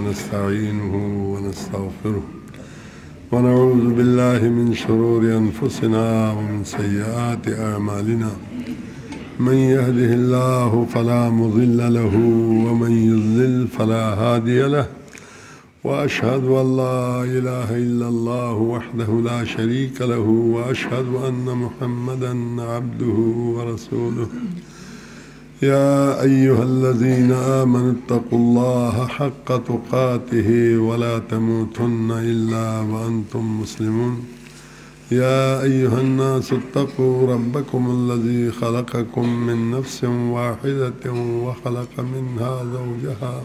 ونستعينه ونستغفره ونعوذ بالله من شرور أنفسنا ومن سيئات أعمالنا من يهده الله فلا مضل له ومن يضلل فلا هادي له وأشهد أن لا إله إلا الله وحده لا شريك له وأشهد أن محمدا عبده ورسوله يا أيها الذين آمنوا اتقوا الله حق تقاته ولا تموتن إلا وأنتم مسلمون يا أيها الناس اتقوا ربكم الذي خلقكم من نفس واحدة وخلق منها زوجها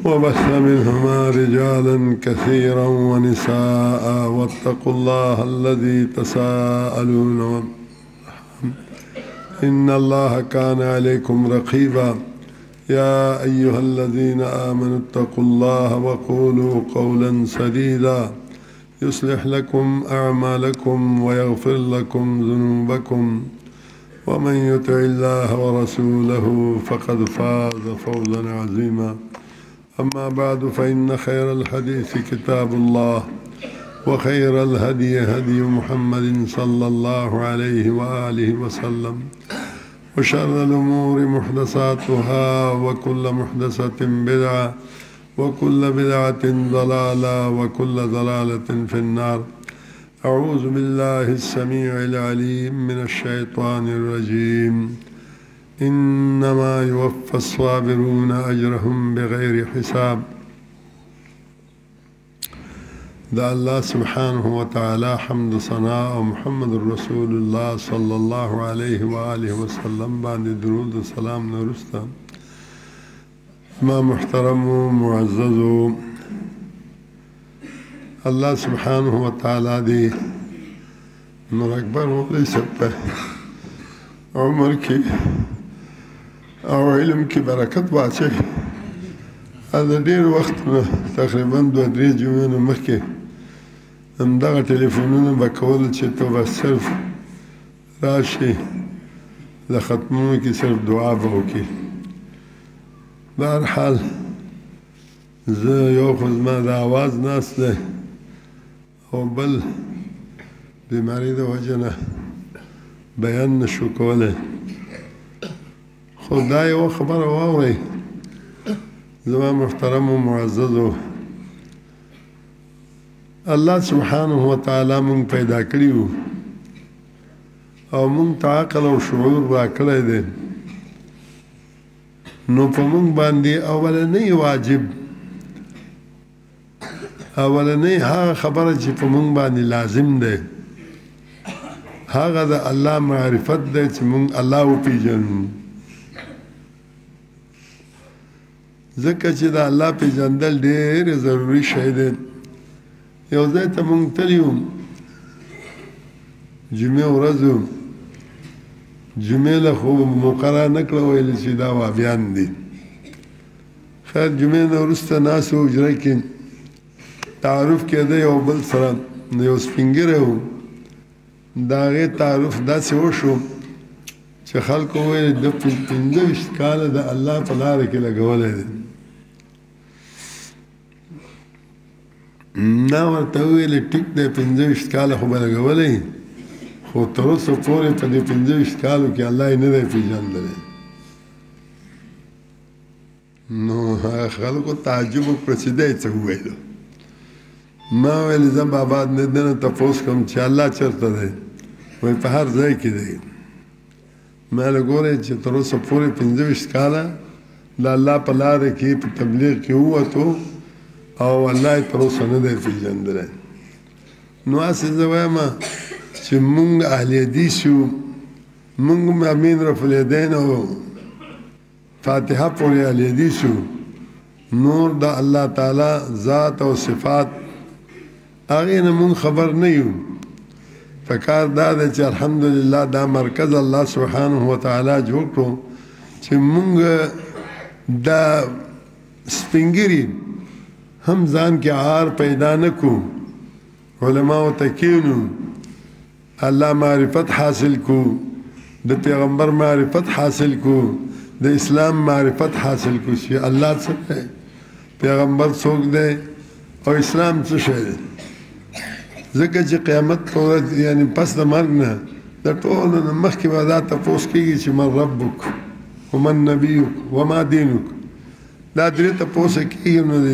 وبث منهما رجالا كثيرا ونساء واتقوا الله الذي تساءلون إن الله كان عليكم رقيبا يا أيها الذين آمنوا اتقوا الله وقولوا قولا سديدا يصلح لكم أعمالكم ويغفر لكم ذنوبكم ومن يطع الله ورسوله فقد فاز فوزا عظيما أما بعد فإن خير الحديث كتاب الله وخير الهدي هدي محمد صلى الله عليه وآله وسلم وشر الأمور محدثاتها وكل محدثة بدعة وكل بدعة ضلالة وكل ضلالة في النار أعوذ بالله السميع العليم من الشيطان الرجيم إنما يوفى الصابرون أجرهم بغير حساب دا الله سبحانه وتعالى حمد صناء محمد رسول الله صلى الله عليه وآله وسلم بعد درود السلام نرستا ما محترم ومعزز الله سبحانه وتعالى دي نور أكبر وليس عمر کی او علم کی برکت واچي هذا ډیر وخت تقریبا 2-3 جمعې مخکې همدغه ټلیفونونه به کول چې ته به صرف راشي د ختمونو کې صرف دعا به وکړي بهرحال زه یو خو زما د اواز ناست دی او بل بیماري د وجې نه بیان نشو کولی خو دا یوه خبره واورئ زما محترم و معززو الله سبحانه وتعالی مونږ پیدا کړي او مونږ ته عقل او شعور راکړی دی نو په مونږ باندې اولنی واجب اولنی هغه خبره چې په مونږ باندې لازم دی هغه د الله معرفت دی چې مونږ الله وپېژنو ځکه چې د الله پېژندل ډېر ضروري شی دی یو ځای ته مونږ تللي یو جمعې ورځ جمعې له خو مقرره نه کړه ویل چې دا وهابیان دي خیر جمعې نه وروسته ناست و حجره کې تعارف کېده یو بل سره یو سپین ږیری و د هغې تعارف داسې وشو چې خلکو وویل د 25 کاله د الله په لاره کې لګولی دی ما ورته وویل ټیک دی 25 کاله خو به لګولی خو تر اوسه پورې په دې 25 کالو کې الله یې نه دی پېژندلی نو هغه خلکو تعجب وکړه چې دی څه وویلو ما ویل زه به بعد نه دنه تپوس کوم چې الله چېرته دی وایي په هر ځای کې دی ما ویل ګورئ چې تر اوسه پورې 25 کاله د الله په لاره کې په تبلیغ کې ووتو او الله یې تر اوسه نه دی پېژندلی نو هسې زه وایم چې مونږ اهل حدیث یو مونږ امین رفع الیدین او فاتحه پورې اهل حدیث یو نور د الله تعالی ذات او صفات هغې نه مونږ خبر نه یو پکار دا دی چې الحمدلله دا مرکز الله سبحانه وتعالی جوړ کړو چې مونږ دا سپینګري هم ځان کې عار پیدا نه کو علماو ته کینو الله معرفت حاصل کو د پیغمبر معرفت حاصل کو د اسلام معرفت حاصل کو چې الله څه دی پیغمبر څوک دی او اسلام څه شی دی. ځکه چې قیامت په ورځ یعنې پس د مرګ نه د ټولو نه مخکې به دا تپوس کېږي چې من ربک ومن نبیک وما دینک. دا درې تپوسه کېږي نو د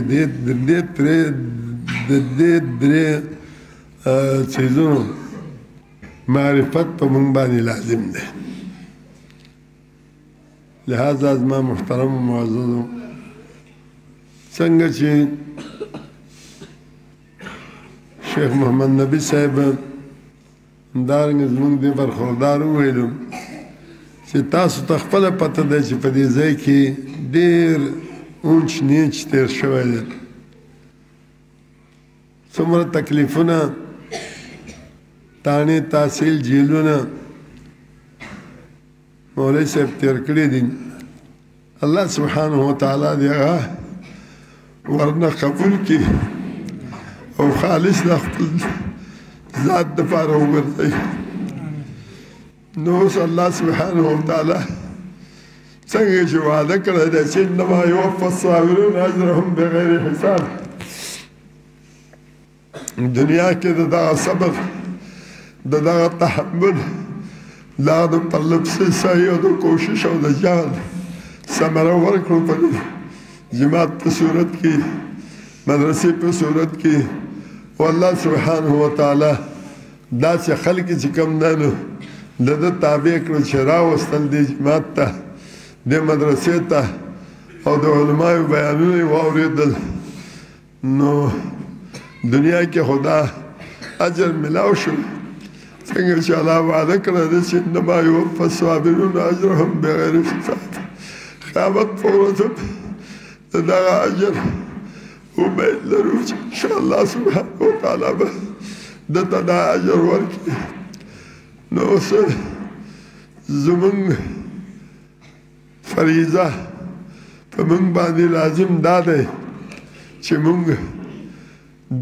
دې درې څیزونو معرفت په موږ باندې لازم دی. لہذا زما محترم و معززو څنګه چې شیخ محمد نبی صاحب همدارنګه زموږ دې برخوردار وویلو چې تاسو ته خپله پته دی چې په دې ځای کې ډېر اونچ نیچ تېر شوی دی. څومره تکلیفونه تانې تحصیل جیلونه مولوی صاحب تېر کړي دي. الله سبحانه وتعالی دې هغه ورنه قبول کړي او خالص د خپل ذات دپاره وګرځوي. نو اوس الله سبحانه وتعالی څنګه چې وعده کړی دی چې انما یوفی الصابرون اجرهم بغیر حساب. دنیا کې د دغه صبر د دغه تحمل دا د پرلپسې سعی او د کوشش او د جهل ثمره ورکړو په جماعت په صورت کې مدرسې په صورت کې. او الله سبحانه وتعالی داسې خلک چې کوم دی نو د ده تابع کړو چې راوستل دې جماعت ته دې مدرسې ته او د علماو بیانونه یې واورېدل. نو دنیا کې خدا اجر ملاو شو څنګه چې الله وعده کړی دی چې انما یوفی الصابرون اجرهم بغیر حساب. قیامت په ورځ د دغه اجر امید لرو چې انشاءالله سبحانه وتعالی به دته دا اجر ورکړي. نو اوس زموږ فریضه په موږ باندې لازم دا دی چې موږ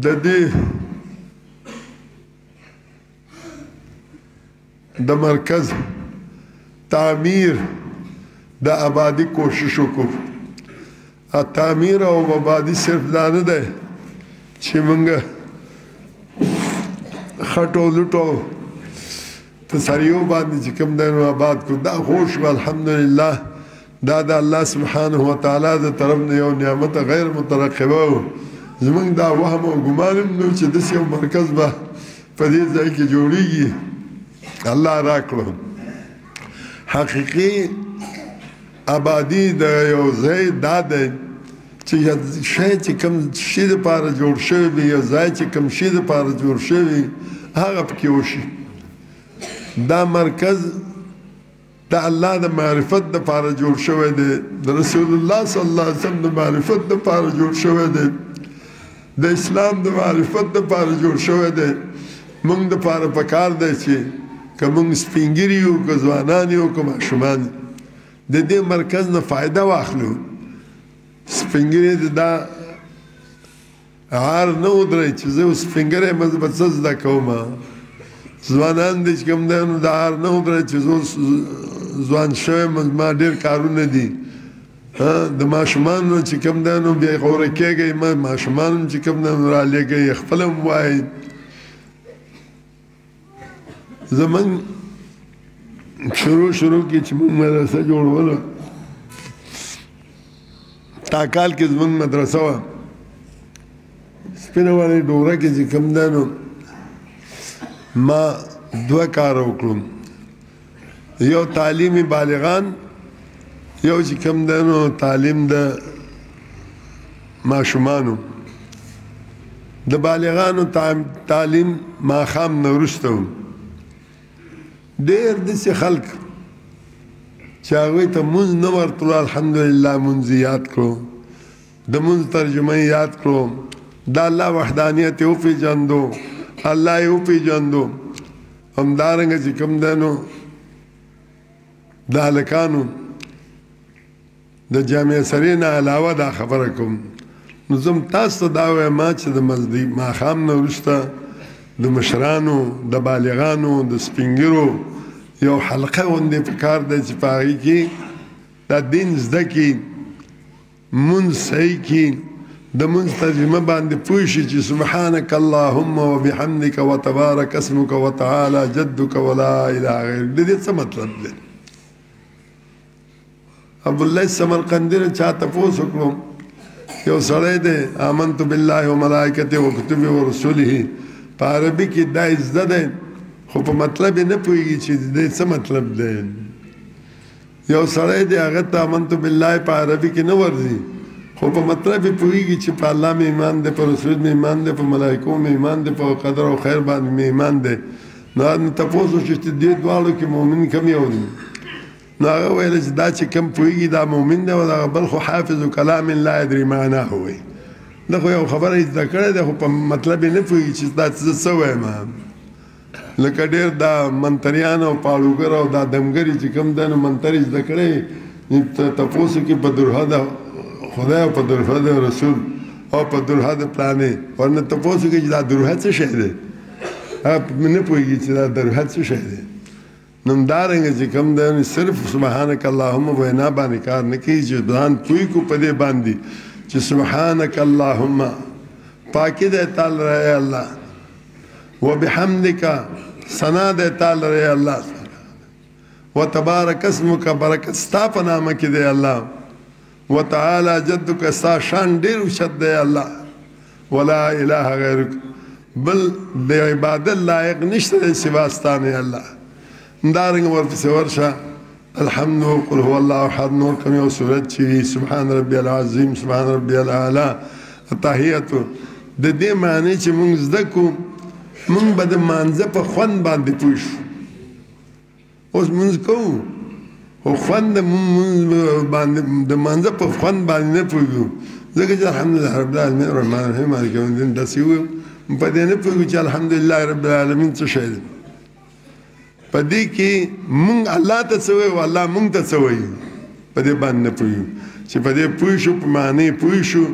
د دې د مرکز تعمیر د آبادی کوشش وکړو. تعمیر او آبادی صرف دا نه دی چې موږ خټو لټو په سریو باندې چې کوم دی نو آباد کړو. دا خوش الحمدلله دا د الله سبحانه وتعالی د طرف نه یو نعمت غیر مترقبه و. زموږ دا وهم او ګمان هم نو چې داسې یو مرکز به په دې ځای کې جوړېږي الله راکړو. حقیقي آبادي د یو ځای دا دی چې شی چې کوم شي دپاره جوړ شوی وي یو ځای چې کوم شي دپاره جوړ شوی هغه پکې وشي. دا مرکز د الله د معرفت دپاره جوړ شوی دی د رسول الله صلی الله علیه وسلم د معرفت دپاره جوړ شوی دی د اسلام د معرفت دپاره جوړ شوی دی. موږ دپاره پکار دی چې که موږ سپین ږیري یو که ځوانان یو که ماشومان د دې مرکز نه فایده واخلو. سپین ږیري د دا عار نه ودرئ چې زه اوس سپین ږیری یم زه به څه زده کوم. ځوانان دی چې کوم دی نو د عار نه ودرئ چې زه اوس ځوان شوی یم زما ډېر کارونه دي. د ماشومانو چې کوم دی نو بیا غوره کېږئ ماشومان هم چې کوم دی نو رالېږئ خپله هم وایئ. زمونږ شروع کې چې موږ مدرسه جوړوله تا کال کې زمونږ مدرسه وه سپینه وړې ډوره کې چې کوم دی نو ما دوه کاره وکړم. یو تعلیم بالغان یو چې کوم دی نو تعلیم د ماشومانو. د بالغانو تعلیم ماښام نه وروسته و. ډېر داسې خلک چې هغوی ته مونځ نه ورتلو الحمدلله مونځ یاد کړو د مونځ ترجمه یې یاد کړو د الله وحدانیت یې وپېژندو الله یې وپېژندو. همدارنګه چې کوم دی نو د هلکانو د جامع سرې نه علاوه دا خبره کوم نو زه تاسو ته دا وایم چې د ماښام نه وروسته د مشرانو د بالغانو د سپین ږیرو یو حلقه غوندې پکار دی چې په هغې کې دا دین زده کړي مونځ صحیح کړي د مونږ ترجمه باندې پوه شي چې سبحانك اللهم وبحمدك وتبارك اسمك وتعالى جدك ولا اله غيرك. د دې څه مطلب دی؟ ابو الله سمرقندي نه چا تپوس وکړو، یو سړی دی آمنت بالله وملائکته وکتبه ورسوله، په عربي کې دا زده دی خو په مطلب نه پوهېږي چې د دې څه مطلب دی. یو سړی دی هغه ته آمنت بالله په عربي کې نه ورځي خو په مطلب یې پوهېږي چې په الله مې ایمان دی، په رسول مې ایمان دی، په ملایکو مې ایمان دی، په قدر او خیر باندې مې ایمان دی. نو تپوس وشو چې دې دواړو کې مؤمن کم یو دی؟ نو هغه ویل چې دا چې کم پوهېږي دا مؤمن دی، او دغه بل خو حافظ کلام لا یدري معناه وایي. دا خو یو خبره یې زده کړې ده خو په مطلب یې نه پوهېږي چې دا څه وایم. لکه ډېر دا منتریان او پاړوګر او دا دمګري چې کوم دی نو منتر یې زده کړی تپوس کې په درحد خدای او په درحد رسول او په درحد پلانې، ورنه تپوس کې چې دا درحد څه شی دی نه پوهېږي چې دا درحد څه شی دی. نو همدارنګه چې کوم دی صرف سبحانک اللهم وینا باندې کار نه کوي چې ځان پوه کړو په دې باندې چې سبحانک اللهم پاکي دی تعالی رہے الله، وبحمدک ثنا دی تعالی رہے الله، وتبارک اسمک برکت ستا په نامه کې دی الله، وتعالى جدك ستا شان ډېر اوچت دی الله، ولا اله غیرک بل د عبادت لایق نشته دی سوا ستا نه الله. همدارنګه ورپسې ورشه الحمد قل هو الله احد، نور کوم یو صورت چې سبحان ربي العظیم سبحان ربي الاعلى التحیت. د دې معنی چې مونږ زده کوو مونږ به د مانځه په خوند باندې پوه شو. اوس مونځ کوو خو خوند باندې د مانځه په خوند باندې نه پوهېږو، ځکه چې الحمدلله رب العالمین الرحمن الرحیم مالک یوم الدین داسې وویو په دې نه پوهېږو چې الحمدلله رب العالمین څه شی دی. په دې کې مونږ الله ته څه وایو الله مونږ ته څه وایي په دې باندې نه پوهېږو. چې په دې پوه شو په معنی پوه شو،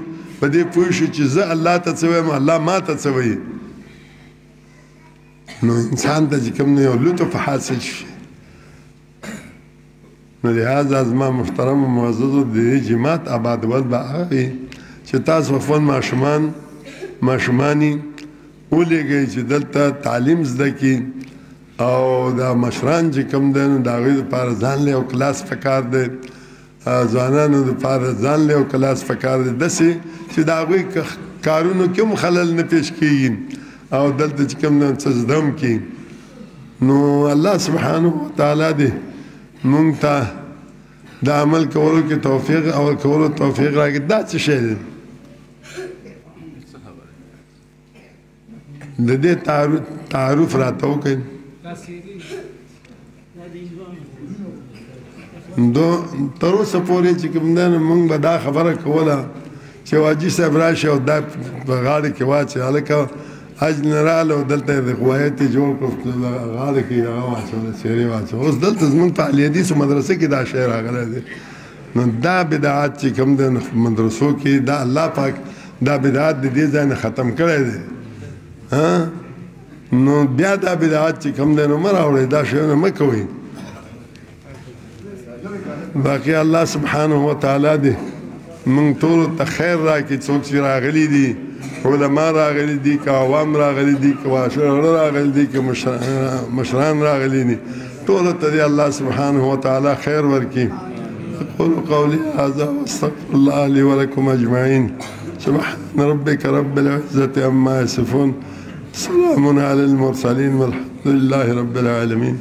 په دې پوه شو چې زه الله ته څه وایم الله ما ته څه وایي، نو انسان ته چې کوم نه یو لطف حاصل شي. نو لہذا زما محترم و معززو د دې جماعت آبادول به هغه وي چې تاسو خپل ماشومانې ولېږئ چې دلته تعلیم زده کړي، او دا مشران چې کوم دی نو د هغوی دپاره ځان له یو کلاس پکار دی، ځوانانو دپاره ځان له یو کلاس پکار دی، داسې چې د هغوی کارونو کې هم خلل نه پیش کېږي او دلته چې کوم دی څه زده هم کړي. نو الله سبحانه وتعالی دې مونږ ته د عمل کولو کې توفیق او کولو توفیق راکړي. دا څه شی دی؟ د دې تعارف راته وکړئ. تر اوسه پورې چې کوم دی نو مونږ به دا خبره کوله چې حاجي صاحب راشي او دا په غاړه کې واچوي، هلکه حج نه راغله او دلته یې روایت یې جوړ کړو غاړه کې هغه واچوله څېرې واچوله. اوس دلته زمونږ په اهل حدیثو مدرسه کې دا شی راغلی دی. نو دا بدعات چې کوم دی نو مدرسو کې دا الله پاک دا بدعات د دې ځای نه ختم کړی دی. نو بیا دا بدعات چې کوم دی نو مه راوړئ، دا شیونه مه کوئ. باقي الله سبحانه وتعالی دې مونږ ټولو ته خیر راکړي. څوک چې راغلي دي علما راغلي دي، که عوام راغلي دي، که واشره راغلي دي، که مشران راغلي دي، ټولو ته دې الله سبحانه وتعالی خیر ورکړي. أقول قولي هذا واستغفر الله لي ولكم أجمعين. سبحان ربك رب العزة عما يصفون، سلام على المرسلين والحمد لله رب العالمين.